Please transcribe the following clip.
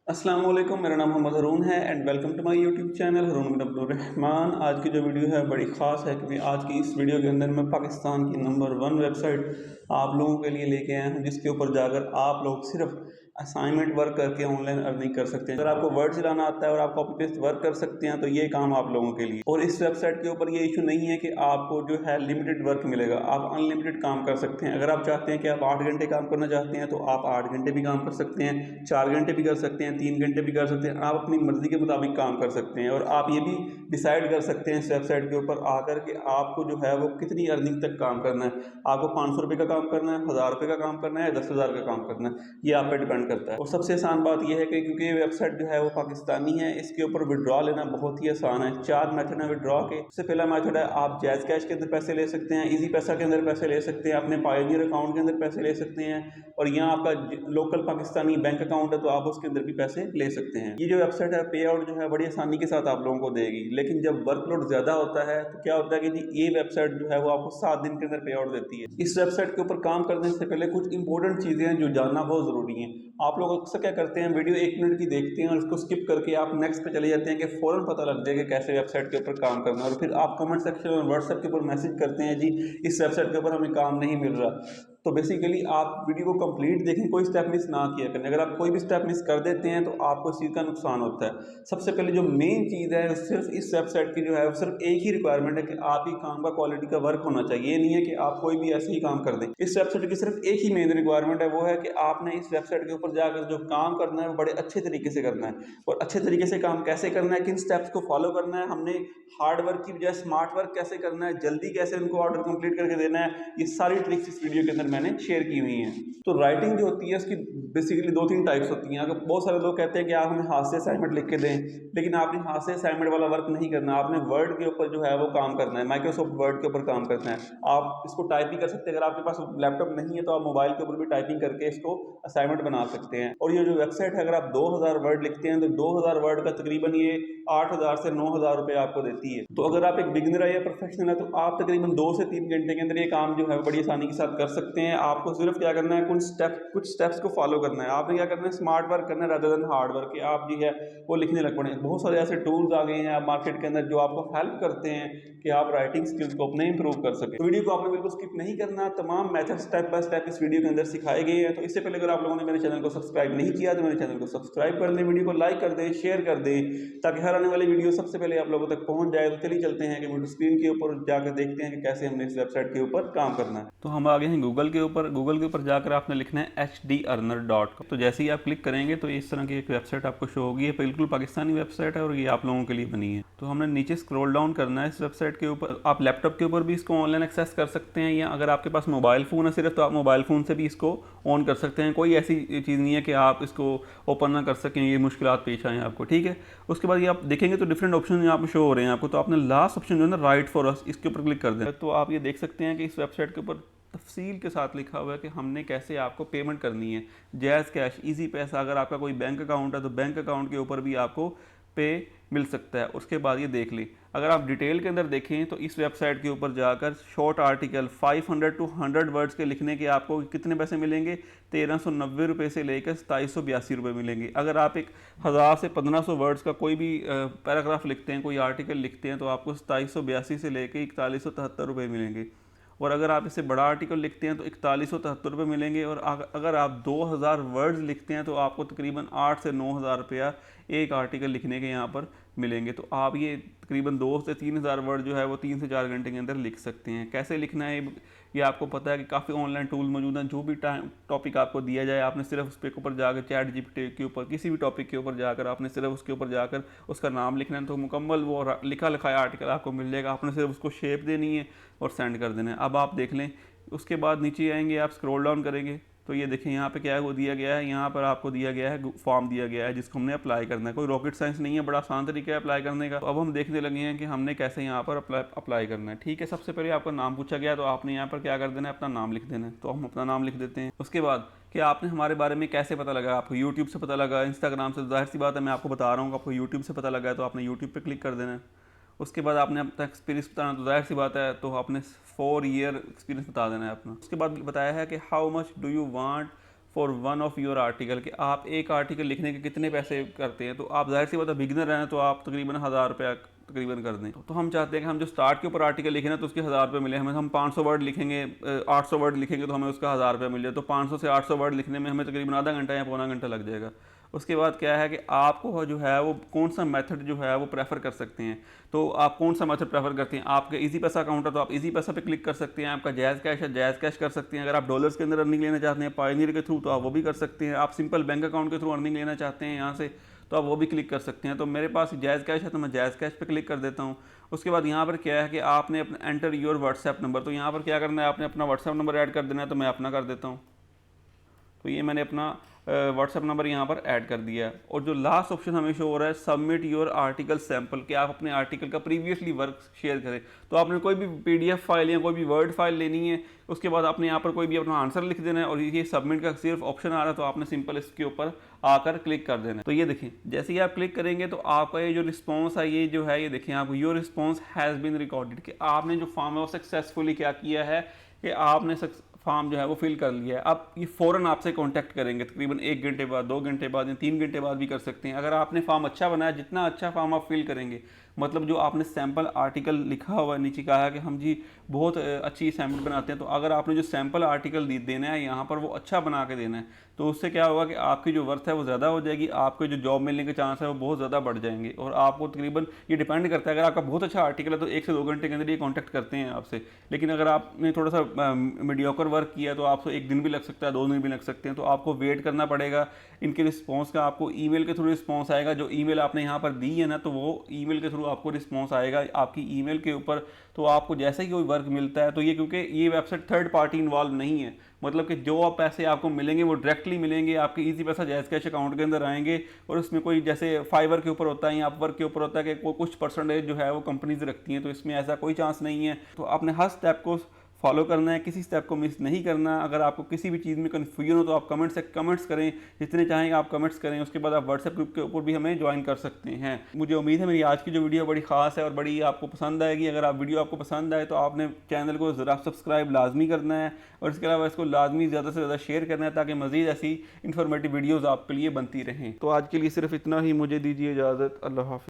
अस्सलाम वालेकुम, मेरा नाम मोहम्मद हरून है and welcome to my YouTube channel Haroon bin Abdul Rahman. आज की जो वीडियो है बड़ी ख़ास है क्योंकि आज की इस वीडियो के अंदर मैं पाकिस्तान की नंबर 1 वेबसाइट आप लोगों के लिए लेके आया हूं, जिसके ऊपर जाकर आप लोग सिर्फ असाइनमेंट वर्क करके ऑनलाइन अर्निंग कर सकते हैं। अगर आपको वर्ड चलाना आता है और आप कॉपी पेस्ट वर्क कर सकते हैं तो ये काम आप लोगों के लिए। और इस वेबसाइट के ऊपर ये इशू नहीं है कि आपको जो है लिमिटेड वर्क मिलेगा, आप अनलिमिटेड काम कर सकते हैं। अगर आप चाहते हैं कि आप 8 घंटे काम करना चाहते हैं तो आप 8 घंटे भी काम कर सकते हैं, 4 घंटे भी कर सकते हैं, 3 घंटे भी कर सकते हैं। आप अपनी मर्जी के मुताबिक काम कर सकते हैं और आप ये भी डिसाइड कर सकते हैं इस वेबसाइट के ऊपर आकर के आपको जो है वो कितनी अर्निंग तक काम करना है। आपको 500 रुपये का काम करना है, 1000 रुपये का काम करना है, 10,000 का काम करना है, ये आप पे डिपेंड करता है। और सबसे आसान बात यह है कि क्योंकि ये वेबसाइट जो है वो पाकिस्तानी है, इसके ऊपर विड्रॉ लेना बहुत ही आसान है। 4 मेथड है विड्रॉ के। सबसे पहला मेथड है आप जैज़ कैश के अंदर पैसे ले सकते हैं, इजी पैसा के अंदर पैसे ले सकते हैं, अपने पायोनियर अकाउंट के अंदर पैसे ले सकते हैं और यहाँ आपका लोकल पाकिस्तानी बैंक अकाउंट है तो आप उसके अंदर भी पैसे ले सकते हैं। ये जो वेबसाइट है पे आउट जो है बड़ी आसानी के साथ आप लोगों को देगी, लेकिन जब वर्कलोड ज़्यादा होता है तो क्या होता है कि जी ये वेबसाइट जो है वो आपको 7 दिन के अंदर पे आउट देती है। इस वेबसाइट के ऊपर काम करने से पहले कुछ इंपॉर्टेंट चीज़ें हैं जो जानना बहुत ज़रूरी है। आप लोग अक्सर क्या करते हैं, वीडियो 1 मिनट की देखते हैं और उसको स्किप करके आप नेक्स्ट पे चले जाते हैं कि फ़ौरन पता लग जाए कि कैसे वेबसाइट के ऊपर काम करना है और फिर आप कमेंट सेक्शन और व्हाट्सएप के ऊपर मैसेज करते हैं जी इस वेबसाइट के ऊपर हमें काम नहीं मिल रहा। तो बेसिकली आप वीडियो को कंप्लीट देखें, कोई स्टेप मिस ना किया करें। अगर आप कोई भी स्टेप मिस कर देते हैं तो आपको इस चीज़ का नुकसान होता है। सबसे पहले जो मेन चीज़ है सिर्फ इस वेबसाइट की जो है सिर्फ एक ही रिक्वायरमेंट है कि आपकी काम का क्वालिटी का वर्क होना चाहिए। ये नहीं है कि आप कोई भी ऐसे ही काम कर दें। इस वेबसाइट की सिर्फ एक ही मेन रिक्वायरमेंट है, वो है कि आपने इस वेबसाइट के ऊपर जाकर जो काम करना है वो बड़े अच्छे तरीके से करना है। और अच्छे तरीके से काम कैसे करना है, किन स्टेप्स को फॉलो करना है, हमने हार्ड वर्क की बजाय स्मार्ट वर्क कैसे करना है, जल्दी कैसे उनको ऑर्डर कंप्लीट करके देना है, ये सारी ट्रिक्स इस वीडियो के अंदर मैंने शेयर की हुई हैं। तो राइटिंग जो होती है इसकी बेसिकली 2-3 टाइप्स होती हैं। अगर बहुत सारे लोग कहते हैं कि आप हमें हाथ से असाइनमेंट लिख के दें, लेकिन आपने हाथ से असाइनमेंट वाला वर्क नहीं करना, आपने वर्ड के ऊपर जो है वो काम करना है, माइक्रोसॉफ्ट वर्ड के ऊपर काम करना है। आप इसको टाइप भी कर सकते हैं, अगर आपके पास लैपटॉप नहीं है तो आप मोबाइल के ऊपर भी टाइपिंग करके इसको असाइनमेंट बना सकते हैं। और ये जो वेबसाइट है, अगर आप 2000 वर्ड लिखते हैं तो 2000 वर्ड का तकरीबन ये 8000 से 9000 रुपये आपको देती है। तो अगर आप एक बिगिनर है या प्रोफेशनल है तो आप तकरीबन 2 से 3 घंटे के अंदर ये काम जो है बड़ी आसानी के साथ कर सकते हैं। आपको सिर्फ क्या करना है, कुछ स्टेप्स को फॉलो करना है। आपने क्या करना है, स्मार्ट वर्क करना है रादर देन हार्ड वर्क, कि आप जो है वो लिखने लग पड़े। बहुत सारे ऐसे टूल्स आ गए हैं मार्केट के अंदर जो आपको हेल्प करते हैं कि आप राइटिंग स्किल्स को अपने इंप्रूव कर सकें। तो वीडियो को आपने बिल्कुल स्किप नहीं करना, तमाम मेथड स्टेप बाय स्टेप इस वीडियो के अंदर सिखाए गए हैं। तो इससे पहले अगर आप लोगों ने मेरे चैनल को सब्सक्राइब नहीं किया तो मेरे चैनल को सब्सक्राइब कर दें, वीडियो को लाइक कर दें, शेयर कर दें, ताकि हर आने वाली वीडियो सबसे पहले आप लोगों तक पहुंच जाए। तो चलिए चलते हैं कि वीडियो स्क्रीन के ऊपर जाकर देखते हैं कि कैसे हमने इस वेबसाइट के ऊपर काम करना है। तो हम आ गए हैं गूगल के ऊपर। गूगल के ऊपर जाकर आपने लिखना है HDearner.com। तो जैसे ही आप क्लिक करेंगे तो इस तरह की एक वेबसाइट आपको शो होगी। ये बिल्कुल पाकिस्तानी वेबसाइट है और ये आप लोगों के लिए बनी है। तो हमने नीचे स्क्रॉल डाउन करना है इस वेबसाइट के ऊपर। आप लैपटॉप के ऊपर भी इसको ऑनलाइन एक्सेस कर सकते हैं, या अगर आपके पास मोबाइल फ़ोन है सिर्फ तो आप मोबाइल फ़ोन से भी इसको ऑन कर सकते हैं। कोई ऐसी चीज़ नहीं है कि आप इसको ओपन ना कर सकें, ये मुश्किलात पेश आएँ आपको, ठीक है। उसके बाद ये आप देखेंगे तो डिफरेंट ऑप्शन यहाँ पे शो हो रहे हैं आपको। तो आपने लास्ट ऑप्शन जो है ना, राइट फॉर अस, इसके ऊपर क्लिक कर दें। तो आप ये देख सकते हैं कि इस वेबसाइट के ऊपर तफसील के साथ लिखा हुआ है कि हमने कैसे आपको पेमेंट करनी है। जैज़ कैश, इजी पैसा, अगर आपका कोई बैंक अकाउंट है तो बैंक अकाउंट के ऊपर भी आपको पे मिल सकता है। उसके बाद ये देख ली, अगर आप डिटेल के अंदर देखें तो इस वेबसाइट के ऊपर जाकर शॉर्ट आर्टिकल 500 टू 100 वर्ड्स के लिखने के आपको कितने पैसे मिलेंगे, 1390 रुपये से लेकर 2782 रुपये मिलेंगे। अगर आप एक 1000 से 1500 वर्ड्स का कोई भी पैराग्राफ लिखते हैं, कोई आर्टिकल लिखते हैं, तो आपको 2782 से लेकर 4173 रुपये मिलेंगे। और अगर आप इससे बड़ा आर्टिकल लिखते हैं तो 4173 रुपये मिलेंगे। और अगर आप 2000 वर्ड्स लिखते हैं तो आपको तकरीबन 8 से 9000 रुपया एक आर्टिकल लिखने के यहाँ पर मिलेंगे। तो आप ये तकरीबन 2 से 3000 वर्ड जो है वो 3 से 4 घंटे के अंदर लिख सकते हैं। कैसे लिखना है ये आपको पता है कि काफ़ी ऑनलाइन टूल मौजूद हैं। जो भी टॉपिक आपको दिया जाए आपने सिर्फ उस पे ऊपर जाकर चैट जीपीटी के ऊपर किसी भी टॉपिक के ऊपर जाकर आपने सिर्फ उसके ऊपर जाकर उसका नाम लिखना है, तो मुकम्मल वो लिखा लिखाया आर्टिकल आपको मिल जाएगा। आपने सिर्फ उसको शेप देनी है और सेंड कर देना है। अब आप देख लें, उसके बाद नीचे आएंगे, आप स्क्रॉल डाउन करेंगे तो ये देखें यहाँ पे क्या है वो दिया गया है। यहाँ पर आपको दिया गया है फॉर्म दिया गया है जिसको हमने अप्लाई करना है। कोई रॉकेट साइंस नहीं है, बड़ा आसान तरीका है अप्लाई करने का। तो अब हम देखने लगे हैं कि हमने कैसे यहाँ पर अप्लाई करना है, ठीक है। सबसे पहले आपका नाम पूछा गया तो आपने यहाँ पर क्या कर देना है, अपना नाम लिख देना है। तो हम अपना नाम लिख देते हैं। उसके बाद कि आपने हमारे बारे में कैसे पता लगा, आपको यूट्यूब से पता लगा, इंस्टाग्राम से, जाहिर सी बात है मैं आपको बता रहा हूँ आपको यूट्यूब से पता लगा है तो आपने यूट्यूब पर क्लिक कर देना है। उसके बाद आपने अपना एक्सपीरियंस बताना, तो जाहिर सी बात है तो आपने 4 ईयर एक्सपीरियंस बता देना है अपना। उसके बाद बताया है कि how much do you want for one of your article, कि आप एक आर्टिकल लिखने के कितने पैसे करते हैं। तो आप जाहिर सी बात है बिगिनर हैं तो आप तकरीबन 1000 रुपया तकरीबन कर दें। तो हम चाहते हैं कि हम जो स्टार्ट के ऊपर आर्टिकल लिखें ना तो उसके 1000 रुपये मिले हमें। हम 500 वर्ड लिखेंगे, 800 वर्ड लिखेंगे तो हमें उसका 1000 रुपया मिल जाए। तो 500 से 800 वर्ड लिखने में हमें तकरीबन आधा घंटा या पौना घंटा लग जाएगा। उसके बाद क्या है कि आपको जो है वो कौन सा मेथड जो है वो प्रेफर कर सकते हैं। तो आप कौन सा मेथड प्रेफर करते हैं? आपके इजी पैसा अकाउंट है तो आप इजी पैसा पे क्लिक कर सकते हैं। आपका जायज़ कैश है, जायज़ कैश कर सकते हैं। अगर आप डॉलर्स के अंदर अर्निंग लेना चाहते हैं पायोनियर के थ्रू तो आप वो भी कर सकते हैं। आप सिंपल बैंक अकाउंट के थ्रू अर्निंग लेना चाहते हैं यहाँ से तो आप वो भी क्लिक कर सकते हैं। तो मेरे पास जायज़ कैश है तो मैं जायज़ कैश पे क्लिक कर देता हूँ। उसके बाद यहाँ पर क्या है कि आपने अपना एंटर योर व्हाट्सएप नंबर, तो यहाँ पर क्या करना है, आपने अपना व्हाट्सएप नंबर ऐड कर देना है। तो मैं अपना कर देता हूँ। तो ये मैंने अपना व्हाट्सएप नंबर यहाँ पर ऐड कर दिया है। और जो लास्ट ऑप्शन हमें शो हो रहा है सबमिट योर आर्टिकल सैम्पल, कि आप अपने आर्टिकल का प्रीवियसली वर्क शेयर करें। तो आपने कोई भी पीडीएफ फाइल या कोई भी वर्ड फाइल लेनी है, उसके बाद आपने यहाँ पर कोई भी अपना आंसर लिख देना है और ये सबमिट का सिर्फ ऑप्शन आ रहा है तो आपने सिंपल इसके ऊपर आकर क्लिक कर देना है। तो ये देखें जैसे ही आप क्लिक करेंगे तो आपका ये जो रिस्पॉन्स है ये जो है ये देखें आप your response has been recorded, कि आपने जो फॉर्म है वो सक्सेसफुली क्या किया है कि आपने फॉर्म जो है वो फिल कर लिया है। अब ये फ़ौरन आपसे कांटेक्ट करेंगे तकरीबन 1 घंटे बाद, 2 घंटे बाद या 3 घंटे बाद भी कर सकते हैं। अगर आपने फॉर्म अच्छा बनाया, जितना अच्छा फॉर्म आप फिल करेंगे, मतलब जो आपने सैम्पल आर्टिकल लिखा हुआ है नीचे कहा है कि हम जी बहुत अच्छी सैम्पल बनाते हैं, तो अगर आपने जो सैम्पल आर्टिकल देना है यहाँ पर वो अच्छा बना के देना है तो उससे क्या होगा कि आपकी जो वर्थ है वो ज़्यादा हो जाएगी, आपके जो जॉब मिलने के चांस है वो बहुत ज़्यादा बढ़ जाएंगे। और आपको तकरीबन ये डिपेंड करता है, अगर आपका बहुत अच्छा आर्टिकल है तो 1 से 2 घंटे के अंदर ये कॉन्टैक्ट करते हैं आपसे। लेकिन अगर आपने थोड़ा सा मीडियोकर वर्क किया तो आपको 1 दिन भी लग सकता है, 2 दिन भी लग सकते हैं। तो आपको वेट करना पड़ेगा इनके रिस्पॉन्स का। आपको ईमेल के थ्रू रिस्पॉन्स आएगा, जो ईमेल आपने यहाँ पर दी है ना तो वो ईमेल के थ्रू आपको रिस्पॉन्स आएगा आपकी ईमेल के ऊपर। तो आपको जैसे ही कोई वर्क मिलता है तो ये, क्योंकि ये वेबसाइट थर्ड पार्टी इन्वॉल्व नहीं है, मतलब कि जो आप पैसे आपको मिलेंगे वो डायरेक्टली मिलेंगे, आपके इजी पैसा जायज़ कैश अकाउंट के अंदर आएंगे। और उसमें कोई जैसे फाइवर के ऊपर होता है या अपवर्क के ऊपर होता है कि कुछ परसेंटेज जो है वो कंपनीज रखती हैं, तो इसमें ऐसा कोई चांस नहीं है। तो आपने हर स्टेप को फॉलो करना है, किसी स्टेप को मिस नहीं करना। अगर आपको किसी भी चीज़ में कन्फ्यूजन हो तो आप कमेंट्स करें, जितने चाहें आप कमेंट्स करें। उसके बाद आप व्हाट्सएप ग्रुप के ऊपर भी हमें ज्वाइन कर सकते हैं। मुझे उम्मीद है मेरी आज की जो वीडियो बड़ी खास है और बड़ी आपको पसंद आएगी। अगर आप वीडियो आपको पसंद आए तो आपने चैनल को ज़रा सब्सक्राइब लाजमी करना है और इसके अलावा इसको लाजमी ज़्यादा से ज़्यादा शेयर करना है ताकि मज़ीद ऐसी इन्फॉर्मेटिव वीडियोज़ आपके लिए बनती रहें। तो आज के लिए सिर्फ इतना ही, मुझे दीजिए इजाज़त। अल्लाह हाफ़िज़।